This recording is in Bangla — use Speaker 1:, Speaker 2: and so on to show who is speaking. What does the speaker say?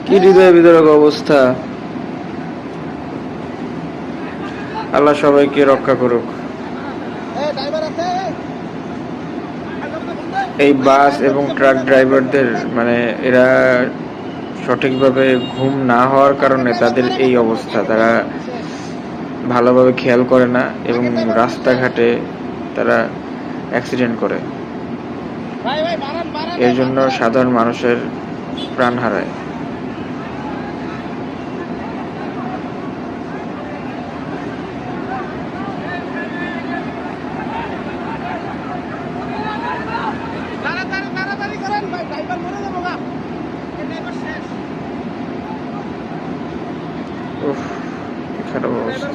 Speaker 1: কি হৃদয় বিদারক অবস্থা। আল্লাহ সবাইকে রক্ষা করুক। এই বাস এবং ট্রাক ড্রাইভারদের মানে এরা সঠিকভাবে ঘুম না হওয়ার কারণে তাদের এই অবস্থা। তারা ভালোভাবে খেয়াল করে না এবং রাস্তাঘাটে তারা অ্যাক্সিডেন্ট করে। এর জন্য সাধারণ মানুষের প্রাণ হারায়। উফ, কি খারাপ অবস্থা।